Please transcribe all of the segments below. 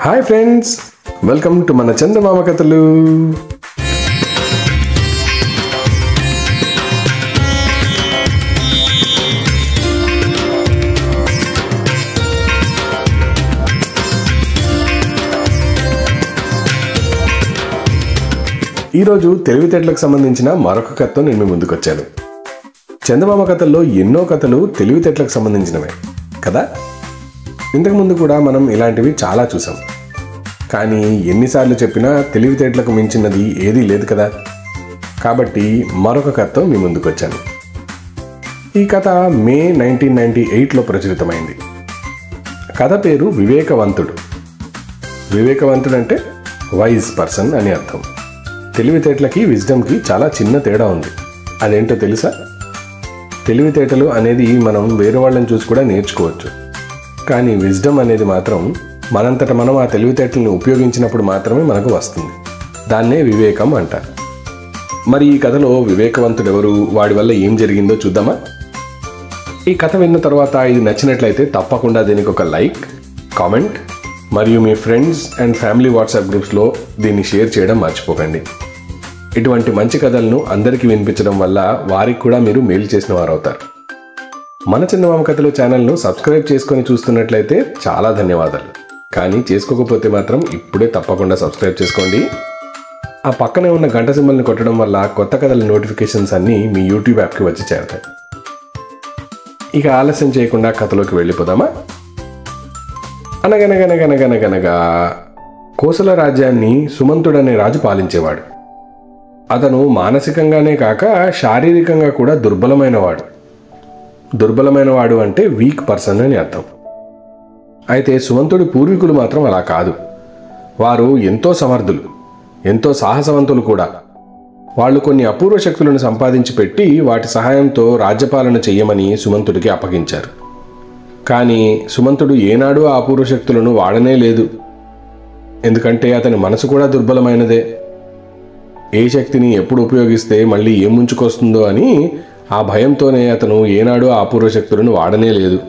Hi friends, welcome to మన చందమామ కథలు. ఈరోజు తెలివితేటలకు సంబంధించిన మరొక కథతో నేను మీ ముందుకు వచ్చాను. చందమామ కథల్లో ఎన్నో కథలు తెలివితేటలకు సంబంధించినవే కదా. ఇంతకుముందు కూడా మనం ఇలాంటివి చాలా చూసాం. కానీ ఎన్నిసార్లు చెప్పినా తెలివితేటలకు మించినది ఏదీ లేదు కదా. కాబట్టి మరొక కథతో మీ ముందుకు వచ్చాను. ఈ కథ మే 1998లో ప్రచురితమైంది. కథ పేరు వివేకవంతుడు. వివేకవంతుడు అంటే వైజ్ పర్సన్ అని అర్థం. తెలివితేటలకి విజ్డమ్కి చాలా చిన్న తేడా ఉంది. అదేంటో తెలుసా? తెలివితేటలు అనేది మనం వేరే వాళ్ళని చూసి కూడా నేర్చుకోవచ్చు. కానీ విజ్డమ్ అనేది మాత్రం మనంతట మనం ఆ తెలివితేటలను ఉపయోగించినప్పుడు మాత్రమే మనకు వస్తుంది. దాన్నే వివేకం అంటారు. మరి ఈ కథలో వివేకవంతుడు ఎవరు, వాడి వల్ల ఏం జరిగిందో చూద్దామా? ఈ కథ విన్న తర్వాత ఇది నచ్చినట్లయితే తప్పకుండా దీనికి ఒక లైక్, కామెంట్ మరియు మీ ఫ్రెండ్స్ అండ్ ఫ్యామిలీ వాట్సాప్ గ్రూప్స్లో దీన్ని షేర్ చేయడం మర్చిపోకండి. ఇటువంటి మంచి కథలను అందరికీ వినిపించడం వల్ల వారికి కూడా మీరు మేలు చేసిన వారు అవుతారు. మన చందమామ కథలు ఛానల్ను సబ్స్క్రైబ్ చేసుకొని చూస్తున్నట్లయితే చాలా ధన్యవాదాలు. కానీ చేసుకోకపోతే మాత్రం ఇప్పుడే తప్పకుండా సబ్స్క్రైబ్ చేసుకోండి. ఆ పక్కనే ఉన్న గంట సింబల్ని కొట్టడం వల్ల కొత్త కథల నోటిఫికేషన్స్ అన్నీ మీ యూట్యూబ్ యాప్కి వచ్చి చేరుతాయి. ఇక ఆలస్యం చేయకుండా కథలోకి వెళ్ళిపోదామా? అనగనగనగనగనగనగా కోసల రాజ్యాన్ని సుమంతుడనే రాజు పాలించేవాడు. అతను మానసికంగానే కాక శారీరకంగా కూడా దుర్బలమైనవాడు. దుర్బలమైనవాడు అంటే వీక్ పర్సన్ అని అర్థం. అయితే సుమంతుడి పూర్వీకులు మాత్రం అలా కాదు. వారు ఎంతో సమర్థులు, ఎంతో సాహసవంతులు కూడా. వాళ్ళు కొన్ని అపూర్వ శక్తులను సంపాదించి పెట్టి వాటి సహాయంతో రాజ్యపాలన చెయ్యమని సుమంతుడికి అప్పగించారు. కానీ సుమంతుడు ఏనాడు ఆ అపూర్వ శక్తులను వాడనే లేదు. ఎందుకంటే అతని మనసు కూడా దుర్బలమైనదే. ఏ శక్తిని ఎప్పుడు ఉపయోగిస్తే మళ్ళీ ఏం ముంచుకొస్తుందో అని ఆ భయంతోనే అతను ఏనాడు ఆ అపూర్వ శక్తులను వాడనే లేదు.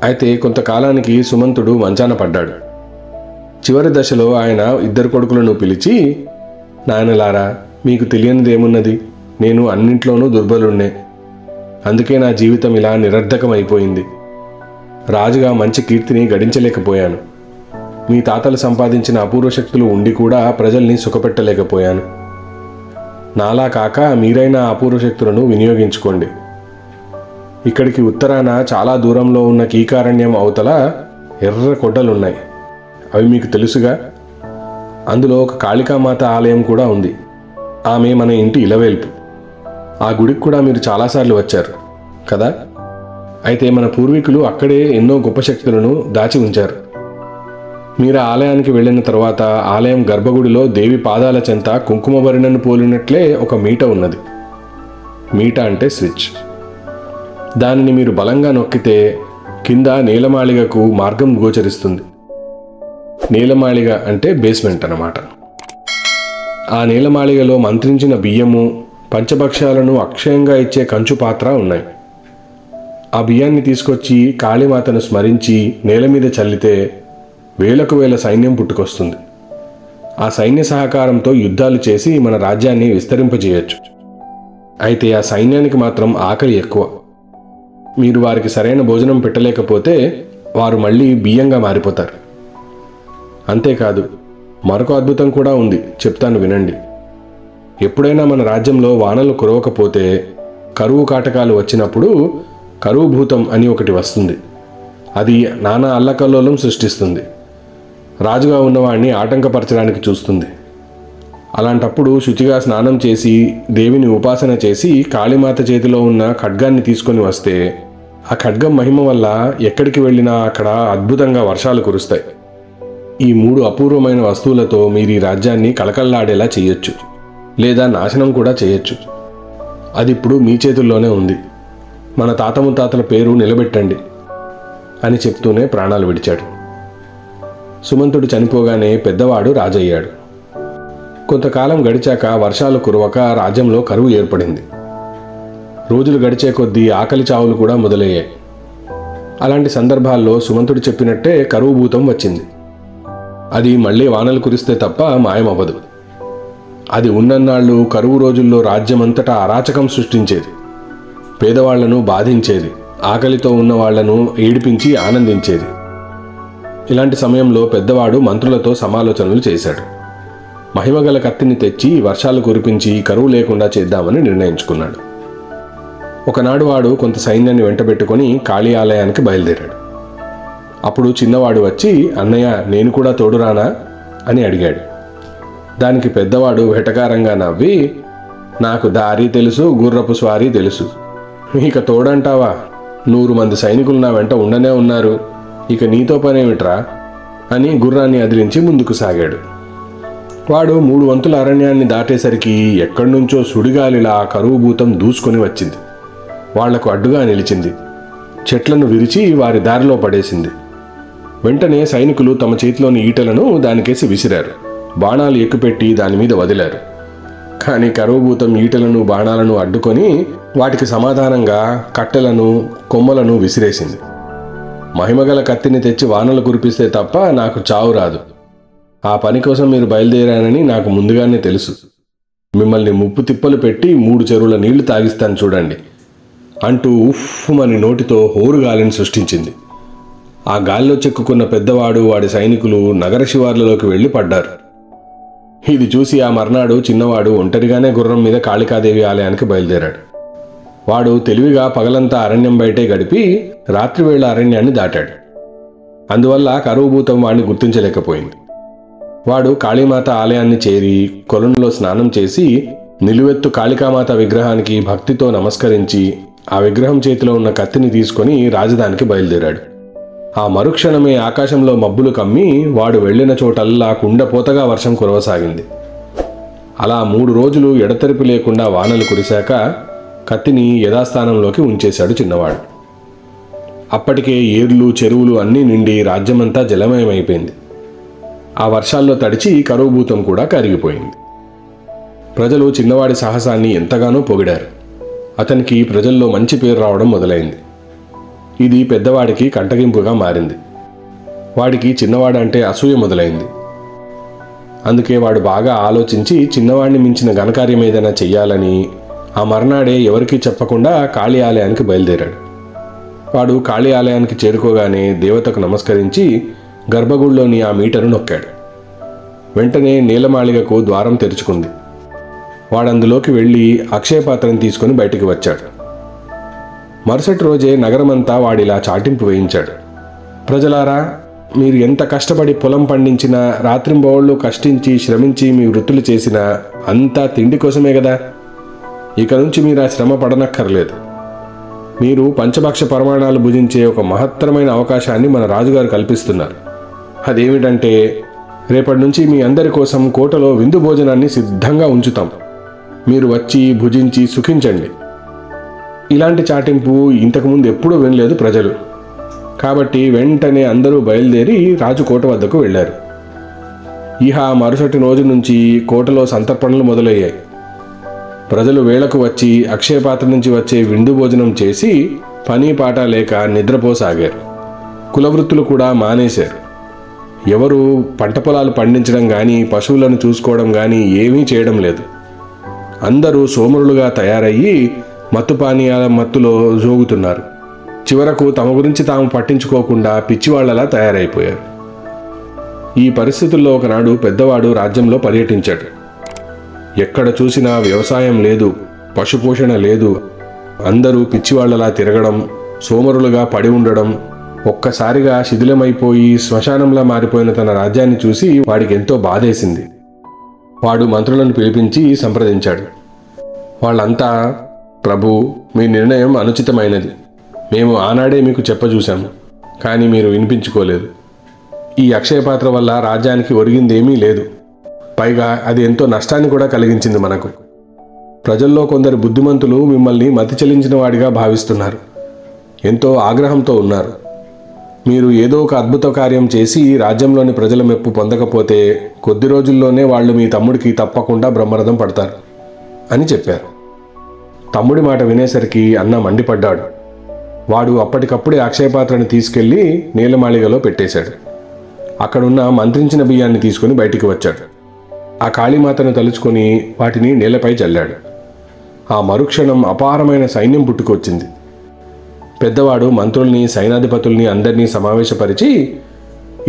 అయితే కొంతకాలానికి సుమంతుడు మంచాన పడ్డాడు. చివరి దశలో ఆయన 2 కొడుకులను పిలిచి, నాయనలారా, మీకు తెలియనిదేమున్నది, నేను అన్నింట్లోనూ దుర్బలుణ్ణే. అందుకే నా జీవితం ఇలా నిరర్ధకమైపోయింది. రాజుగా మంచి కీర్తిని గడించలేకపోయాను. మీ తాతలు సంపాదించిన అపూర్వ శక్తులు ఉండి కూడా ప్రజల్ని సుఖపెట్టలేకపోయాను. నాలా కాక మీరైనా అపూర్వ శక్తులను వినియోగించుకోండి. ఇక్కడికి ఉత్తరాన చాలా దూరంలో ఉన్న కీకారణ్యం అవతల ఎర్ర కొండలున్నాయి. అవి మీకు తెలుసుగా. అందులో ఒక కాళికామాత ఆలయం కూడా ఉంది. ఆమె మన ఇంటి ఇలవేల్పు. ఆ గుడికి కూడా మీరు చాలాసార్లు వచ్చారు కదా. అయితే మన పూర్వీకులు అక్కడే ఎన్నో గొప్ప శక్తులను దాచి ఉంచారు. మీరు ఆలయానికి వెళ్ళిన తర్వాత ఆలయం గర్భగుడిలో దేవి పాదాల చెంత కుంకుమ భరిణను పోలినట్లే ఒక మీట ఉన్నది. మీట అంటే స్విచ్. దానిని మీరు బలంగా నొక్కితే కింద నీలమాళిగకు మార్గం గోచరిస్తుంది. నీలమాళిగ అంటే బేస్మెంట్ అన్నమాట. ఆ నీలమాళిగలో మంత్రించిన బియ్యము, పంచభక్ష్యాలను అక్షయంగా ఇచ్చే కంచు పాత్ర ఉన్నాయి. ఆ బియ్యాన్ని తీసుకొచ్చి కాళీమాతను స్మరించి నేల మీద చల్లితే వేలకు వేల సైన్యం పుట్టుకొస్తుంది. ఆ సైన్య సహకారంతో యుద్ధాలు చేసి మన రాజ్యాన్ని విస్తరింపజేయచ్చు. అయితే ఆ సైన్యానికి మాత్రం ఆకలి ఎక్కువ. మీరు వారికి సరైన భోజనం పెట్టలేకపోతే వారు మళ్ళీ బియ్యంగా మారిపోతారు. అంతేకాదు, మరొక అద్భుతం కూడా ఉంది, చెప్తాను వినండి. ఎప్పుడైనా మన రాజ్యంలో వానలు కురవకపోతే, కరువు కాటకాలు వచ్చినప్పుడు కరువు భూతం అని ఒకటి వస్తుంది. అది నానా అల్లకల్లోలం సృష్టిస్తుంది. రాజుగా ఉన్నవాడిని ఆటంకపరచడానికి చూస్తుంది. అలాంటప్పుడు శుచిగా స్నానం చేసి దేవిని ఉపాసన చేసి కాళీమాత చేతిలో ఉన్న ఖడ్గాన్ని తీసుకొని వస్తే ఆ ఖడ్గం మహిమ వల్ల ఎక్కడికి వెళ్ళినా అక్కడ అద్భుతంగా వర్షాలు కురుస్తాయి. ఈ 3 అపూర్వమైన వస్తువులతో మీరు ఈ రాజ్యాన్ని కళకళలాడేలా చేయొచ్చు, లేదా నాశనం కూడా చేయొచ్చు. అది ఇప్పుడు మీ చేతుల్లోనే ఉంది. మన తాత ముత్తాతల పేరు నిలబెట్టండి అని చెప్తూనే ప్రాణాలు విడిచాడు. సుమంతుడు చనిపోగానే పెద్దవాడు రాజయ్యాడు. కొంతకాలం గడిచాక వర్షాలు కురవక రాజ్యంలో కరువు ఏర్పడింది. రోజులు గడిచే కొద్దీ ఆకలి చావులు కూడా మొదలయ్యాయి. అలాంటి సందర్భాల్లో సుమంతుడు చెప్పినట్టే కరువు భూతం వచ్చింది. అది మళ్ళీ వానలు కురిస్తే తప్ప మాయమవ్వదు. అది ఉన్నన్నాళ్ళు కరువు రోజుల్లో రాజ్యమంతటా అరాచకం సృష్టించేది, పేదవాళ్లను బాధించేది, ఆకలితో ఉన్న వాళ్లను ఏడిపించి ఆనందించేది. ఇలాంటి సమయంలో పెద్దవాడు మంత్రులతో సమాలోచనలు చేశాడు. మహిమగల కత్తిని తెచ్చి వర్షాలు కురిపించి కరువు లేకుండా చేద్దామని నిర్ణయించుకున్నాడు. ఒకనాడు వాడు కొంత సైన్యాన్ని వెంటబెట్టుకుని కాళీ ఆలయానికి బయలుదేరాడు. అప్పుడు చిన్నవాడు వచ్చి, అన్నయ్య నేను కూడా తోడురానా అని అడిగాడు. దానికి పెద్దవాడు వెటకారంగా నవ్వి, నాకు దారి తెలుసు, గుర్రపు స్వారీ తెలుసు, ఇక తోడంటావా? 100 మంది సైనికులు నా వెంట ఉండనే ఉన్నారు, ఇక నీతో పనేమిట్రా అని గుర్రాన్ని అదిలించి ముందుకు సాగాడు. వాడు 3 వంతుల అరణ్యాన్ని దాటేసరికి ఎక్కడి నుంచో సుడిగాలిలా కరువు భూతం దూసుకొని వచ్చింది. వాళ్లకు అడ్డుగా నిలిచింది. చెట్లను విరిచి వారి దారిలో పడేసింది. వెంటనే సైనికులు తమ చేతిలోని ఈటలను దానికేసి విసిరారు. బాణాలు ఎక్కుపెట్టి దానిమీద వదిలారు. కానీ కరువుభూతం ఈటలను బాణాలను అడ్డుకొని వాటికి సమాధానంగా కట్టెలను కొమ్మలను విసిరేసింది. మహిమగల కత్తిని తెచ్చి వానలు కురిపిస్తే తప్ప నాకు చావు రాదు. ఆ పని కోసం మీరు బయలుదేరానని నాకు ముందుగానే తెలుసు. మిమ్మల్ని ముప్పు తిప్పలు పెట్టి 3 చెరువుల నీళ్లు తాగిస్తాను చూడండి అంటూ ఉఫ్ఫుమని నోటితో హోరుగాలిని సృష్టించింది. ఆ గాలిలో చెక్కుకున్న పెద్దవాడు వాడి సైనికులు నగర శివార్లలోకి వెళ్లి పడ్డారు. ఇది చూసి ఆ మర్నాడు చిన్నవాడు ఒంటరిగానే గుర్రం మీద కాళికాదేవి ఆలయానికి బయలుదేరాడు. వాడు తెలివిగా పగలంతా అరణ్యం బయటే గడిపి రాత్రివేళ అరణ్యాన్ని దాటాడు. అందువల్ల కరువుభూతం వాడిని గుర్తించలేకపోయింది. వాడు కాళీమాత ఆలయాన్ని చేరి కొలంలో స్నానం చేసి నిలువెత్తు కాళికామాత విగ్రహానికి భక్తితో నమస్కరించి ఆ విగ్రహం చేతిలో ఉన్న కత్తిని తీసుకొని రాజధానికి బయలుదేరాడు. ఆ మరుక్షణమే ఆకాశంలో మబ్బులు కమ్మి వాడు వెళ్లిన చోటల్లా కుండపోతగా వర్షం కురవసాగింది. అలా 3 రోజులు ఎడతెరిపి లేకుండా వానలు కురిశాక కత్తిని యథాస్థానంలోకి ఉంచేశాడు చిన్నవాడు. అప్పటికే ఏర్లు చెరువులు అన్నీ నిండి రాజ్యమంతా జలమయమైపోయింది. ఆ వర్షాల్లో తడిచి కరువుభూతం కూడా కరిగిపోయింది. ప్రజలు చిన్నవాడి సాహసాన్ని ఎంతగానో పొగిడారు. అతనికి ప్రజల్లో మంచి పేరు రావడం మొదలైంది. ఇది పెద్దవాడికి కంటగింపుగా మారింది. వాడికి చిన్నవాడంటే అసూయ మొదలైంది. అందుకే వాడు బాగా ఆలోచించి చిన్నవాడిని మించిన ఘనకార్యం ఏదైనా చెయ్యాలని ఆ మర్నాడే ఎవరికీ చెప్పకుండా కాళీ ఆలయానికి బయలుదేరాడు. వాడు కాళీ ఆలయానికి చేరుకోగానే దేవతకు నమస్కరించి గర్భగుడిలోని ఆ మీటరు నొక్కాడు. వెంటనే నీలమాళిగకు ద్వారం తెరుచుకుంది. వాడందులోకి వెళ్ళి అక్షయపాత్రను తీసుకుని బయటికి వచ్చాడు. మరుసటి రోజే నగరమంతా వాడిలా చాటింపు వేయించాడు. ప్రజలారా, మీరు ఎంత కష్టపడి పొలం పండించినా, రాత్రింబవళ్ళు కష్టించి శ్రమించి మీ వృత్తులు చేసినా అంతా తిండి కోసమే కదా. ఇక నుంచి మీరు ఆ శ్రమ పడనక్కర్లేదు. మీరు పంచభక్ష పరమాణాలు భుజించే ఒక మహత్తరమైన అవకాశాన్ని మన రాజుగారు కల్పిస్తున్నారు. అదేమిటంటే, రేపటి నుంచి మీ అందరి కోసం కోటలో విందు భోజనాన్ని సిద్ధంగా ఉంచుతాం. మీరు వచ్చి భుజించి సుఖించండి. ఇలాంటి చాటింపు ఇంతకుముందు ఎప్పుడూ వినలేదు ప్రజలు. కాబట్టి వెంటనే అందరూ బయలుదేరి రాజు కోట వద్దకు వెళ్లారు. ఇహ మరుసటి రోజు నుంచి కోటలో సంతర్పణలు మొదలయ్యాయి. ప్రజలు వేళకు వచ్చి అక్షయపాత్ర నుంచి వచ్చే విందు భోజనం చేసి పని పాట లేక నిద్రపోసాగారు. కులవృత్తులు కూడా మానేశారు. ఎవరు పంట పొలాలు పండించడం కానీ పశువులను చూసుకోవడం కానీ ఏమీ చేయడం లేదు. అందరూ సోమరులుగా తయారయ్యి మత్తుపానీయాల మత్తులో జోగుతున్నారు. చివరకు తమ గురించి తాము పట్టించుకోకుండా పిచ్చివాళ్లలా తయారైపోయారు. ఈ పరిస్థితుల్లో ఒకనాడు పెద్దవాడు రాజ్యంలో పర్యటించాడు. ఎక్కడ చూసినా వ్యవసాయం లేదు, పశుపోషణ లేదు. అందరూ పిచ్చివాళ్లలా తిరగడం, సోమరులుగా పడి ఉండడం, ఒక్కసారిగా శిథిలమైపోయి శ్మశానంలా మారిపోయిన తన రాజ్యాన్ని చూసి వాడికి ఎంతో బాధేసింది. వాడు మంత్రులను పిలిపించి సంప్రదించాడు. వాళ్ళంతా, ప్రభు, మీ నిర్ణయం అనుచితమైనది. మేము ఆనాడే మీకు చెప్పజూశాము, కానీ మీరు వినిపించుకోలేదు. ఈ అక్షయపాత్ర వల్ల రాజ్యానికి ఒరిగిందేమీ లేదు. పైగా అది ఎంతో నష్టాన్ని కూడా కలిగించింది మనకు. ప్రజల్లో కొందరు బుద్ధిమంతులు మిమ్మల్ని మతి చెలించిన వాడిగా భావిస్తున్నారు. ఎంతో ఆగ్రహంతో ఉన్నారు. మీరు ఏదో ఒక అద్భుత కార్యం చేసి రాజ్యంలోని ప్రజల మెప్పు పొందకపోతే కొద్ది రోజుల్లోనే వాళ్ళు మీ తమ్ముడికి తప్పకుండా బ్రహ్మరథం పడతారు అని చెప్పారు. తమ్ముడి మాట వినేసరికి అన్న మండిపడ్డాడు. వాడు అప్పటికప్పుడే అక్షయపాత్రని తీసుకెళ్లి నీలమాళిగలో పెట్టేశాడు. అక్కడున్న మంత్రించిన బియ్యాన్ని తీసుకుని బయటికి వచ్చాడు. ఆ కాళీమాతను తలుచుకొని వాటిని నేలపై చల్లాడు. ఆ మరుక్షణం అపారమైన సైన్యం పుట్టుకొచ్చింది. పెద్దవాడు మంత్రుల్ని, సైనాధిపతుల్ని అందరినీ సమావేశపరిచి,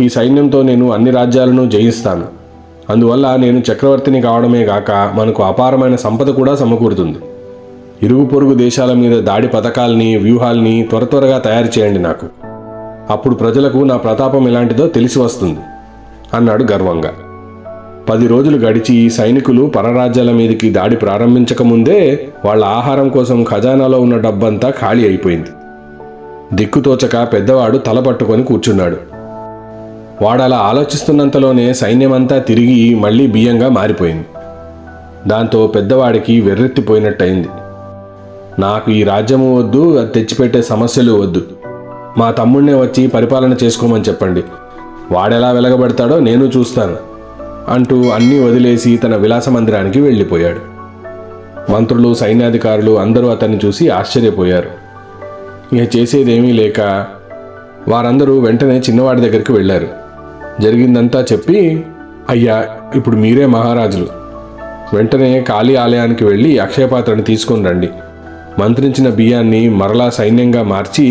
ఈ సైన్యంతో నేను అన్ని రాజ్యాలను జయిస్తాను. అందువల్ల నేను చక్రవర్తిని కావడమే గాక మనకు అపారమైన సంపద కూడా సమకూరుతుంది. ఇరుగు పొరుగు దేశాల మీద దాడి పథకాల్ని, వ్యూహాల్ని త్వరగా తయారు చేయండి నాకు. అప్పుడు ప్రజలకు నా ప్రతాపం ఎలాంటిదో తెలిసి వస్తుంది అన్నాడు గర్వంగా. 10 రోజులు గడిచి సైనికులు పరరాజ్యాల మీదకి దాడి ప్రారంభించకముందే వాళ్ళ ఆహారం కోసం ఖజానాలో ఉన్న డబ్బంతా ఖాళీ అయిపోయింది. దిక్కుతోచక పెద్దవాడు తల పట్టుకొని కూర్చున్నాడు. వాడలా ఆలోచిస్తున్నంతలోనే సైన్యమంతా తిరిగి మళ్లీ బియ్యంగా మారిపోయింది. దాంతో పెద్దవాడికి వెర్రెత్తిపోయినట్టయింది. నాకు ఈ రాజ్యము వద్దు, అది తెచ్చిపెట్టే సమస్యలు వద్దు. మా తమ్ముడినే వచ్చి పరిపాలన చేసుకోమని చెప్పండి. వాడెలా వెలగబడతాడో నేను చూస్తాను అంటూ అన్నీ వదిలేసి తన విలాస మందిరానికి వెళ్ళిపోయాడు. మంత్రులు, సైన్యాధికారులు అందరూ అతన్ని చూసి ఆశ్చర్యపోయారు. ఇక చేసేదేమీ లేక వారందరూ వెంటనే చిన్నవాడి దగ్గరికి వెళ్ళారు. జరిగిందంతా చెప్పి, అయ్యా, ఇప్పుడు మీరే మహారాజులు. వెంటనే కాళీ ఆలయానికి వెళ్ళి అక్షయపాత్రని తీసుకొని రండి. మంత్రించిన బియ్యాన్ని మరలా సైన్యంగా మార్చి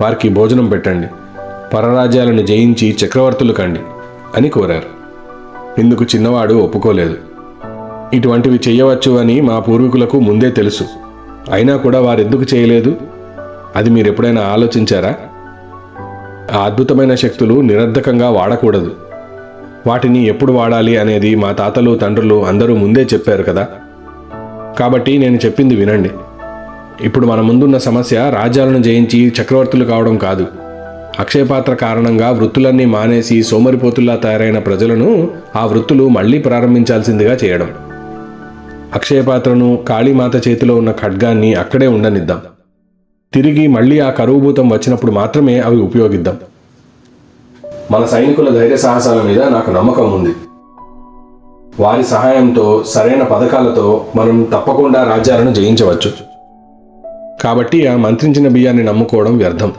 వారికి భోజనం పెట్టండి. పరరాజ్యాలను జయించి చక్రవర్తులు కండి అని కోరారు. ఇందుకు చిన్నవాడు ఒప్పుకోలేదు. ఇటువంటివి చేయవచ్చు అని మా పూర్వీకులకు ముందే తెలుసు. అయినా కూడా వారెందుకు చేయలేదు? అది మీరెప్పుడైనా ఆలోచించారా? ఆ అద్భుతమైన శక్తులు నిరర్ధకంగా వాడకూడదు. వాటిని ఎప్పుడు వాడాలి అనేది మా తాతలు, తండ్రులు అందరూ ముందే చెప్పారు కదా. కాబట్టి నేను చెప్పింది వినండి. ఇప్పుడు మన ముందున్న సమస్య రాజ్యాలను జయించి చక్రవర్తులు కావడం కాదు. అక్షయపాత్ర కారణంగా వృత్తులన్నీ మానేసి సోమరిపోతుల్లా తయారైన ప్రజలను ఆ వృత్తులు మళ్లీ ప్రారంభించాల్సిందిగా చేయడం. అక్షయపాత్రను, కాళీమాత చేతిలో ఉన్న ఖడ్గాన్ని అక్కడే ఉండనిద్దాం. తిరిగి మళ్లీ ఆ కరువుభూతం వచ్చినప్పుడు మాత్రమే అవి ఉపయోగిద్దాం. మన సైనికుల ధైర్య సాహసాల మీద నాకు నమ్మకం ఉంది. వారి సహాయంతో, సరైన పథకాలతో మనం తప్పకుండా రాజ్యాలను జయించవచ్చు. కాబట్టి ఆ మంత్రించిన బియ్యాన్ని నమ్ముకోవడం వ్యర్థం.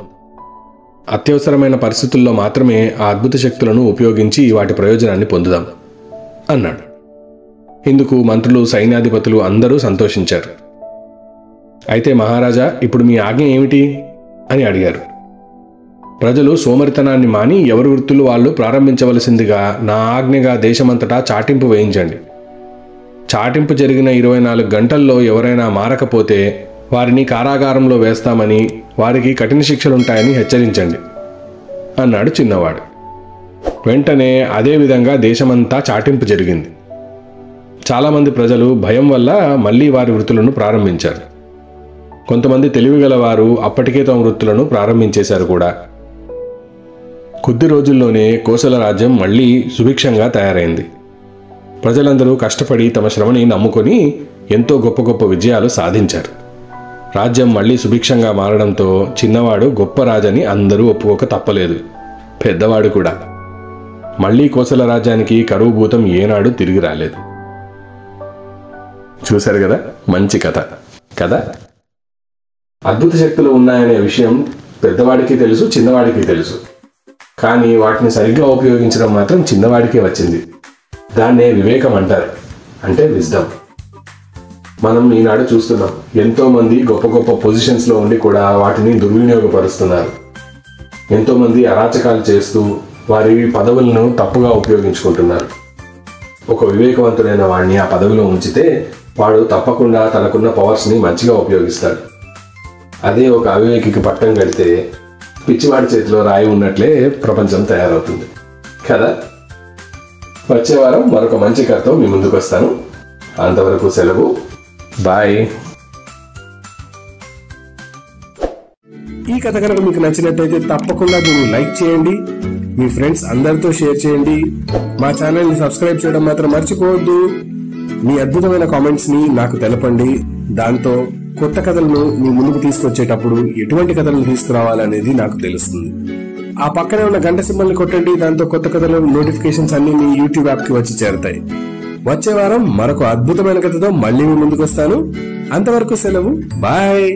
అత్యవసరమైన పరిస్థితుల్లో మాత్రమే ఆ అద్భుత శక్తులను ఉపయోగించి వాటి ప్రయోజనాన్ని పొందుదాం అన్నాడు. ఇందుకు మంత్రులు, సైన్యాధిపతులు అందరూ సంతోషించారు. అయితే మహారాజా, ఇప్పుడు మీ ఆజ్ఞ ఏమిటి అని అడిగారు. ప్రజలు సోమరితనాన్ని మాని ఎవరి వృత్తులు వాళ్ళు ప్రారంభించవలసిందిగా నా ఆజ్ఞగా దేశమంతటా చాటింపు వేయించండి. చాటింపు జరిగిన 24 గంటల్లో ఎవరైనా మారకపోతే వారిని కారాగారంలో వేస్తామని, వారికి కఠిన శిక్షలుంటాయని హెచ్చరించండి అన్నాడు చిన్నవాడు. వెంటనే అదే విధంగా దేశమంతా చాటింపు జరిగింది. చాలామంది ప్రజలు భయం వల్ల మళ్లీ వారి వృత్తులను ప్రారంభించారు. కొంతమంది తెలివిగలవారు అప్పటికే తమ వృత్తులను ప్రారంభించేశారు కూడా. కొద్ది రోజుల్లోనే కోసల రాజ్యం మళ్లీ సుభిక్షంగా తయారైంది. ప్రజలందరూ కష్టపడి తమ శ్రమని నమ్ముకొని ఎంతో గొప్ప గొప్ప విజయాలు సాధించారు. రాజ్యం మళ్లీ సుభిక్షంగా మారడంతో చిన్నవాడు గొప్ప రాజని అందరూ ఒప్పుకోక తప్పలేదు, పెద్దవాడు కూడా. మళ్లీ కోసల రాజ్యానికి కరువు భూతం ఏనాడు తిరిగి రాలేదు. చూశారు కదా, మంచి కథ కదా. అద్భుత శక్తులు ఉన్నాయనే విషయం పెద్దవాడికి తెలుసు, చిన్నవాడికి తెలుసు. కానీ వాటిని సరిగ్గా ఉపయోగించడం మాత్రం చిన్నవాడికే వచ్చింది. దాన్నే వివేకం అంటారు, అంటే విజ్డమ్. మనం ఈనాడు చూస్తున్నాం, ఎంతోమంది గొప్ప గొప్ప పొజిషన్స్లో ఉండి కూడా వాటిని దుర్వినియోగపరుస్తున్నారు. ఎంతోమంది అరాచకాలు చేస్తూ వారి పదవులను తప్పుగా ఉపయోగించుకుంటున్నారు. ఒక వివేకవంతుడైన వాడిని ఆ పదవిలో ఉంచితే వాడు తప్పకుండా తనకున్న పవర్స్ని మంచిగా ఉపయోగిస్తాడు. అదే ఒక అవివేకికి పట్టం కడితే పిచ్చివాడి చేతిలో రాయి ఉన్నట్లే ప్రపంచం తయారవుతుంది కదా. వచ్చే వారం మరొక మంచి కథతో మీ ముందుకు వస్తాను. అంతవరకు సెలవు, బాయ్. ఈ కథ కనుక మీకు నచ్చినట్లయితే తప్పకుండా దీన్ని లైక్ చేయండి, మీ ఫ్రెండ్స్ అందరితో షేర్ చేయండి. మా ఛానల్ని సబ్స్క్రైబ్ చేయడం మాత్రం మర్చిపోవద్దు. మీ అద్భుతమైన కామెంట్స్ ని నాకు తెలపండి. దాంతో కొత్త కథలను మీ ముందుకు తీసుకొచ్చేటప్పుడు ఎటువంటి కథలను తీసుకురావాలనేది నాకు తెలుస్తుంది. ఆ పక్కనే ఉన్న గంట సింబల్ ని కొట్టండి. దాంతో కొత్త కథల నోటిఫికేషన్స్ అన్ని మీ యూట్యూబ్ యాప్ కి వచ్చి చేరుతాయి. వచ్చే వారం మరొక అద్భుతమైన కథతో మళ్ళీ మీ ముందుకు వస్తాను. అంతవరకు సెలవు, బాయ్.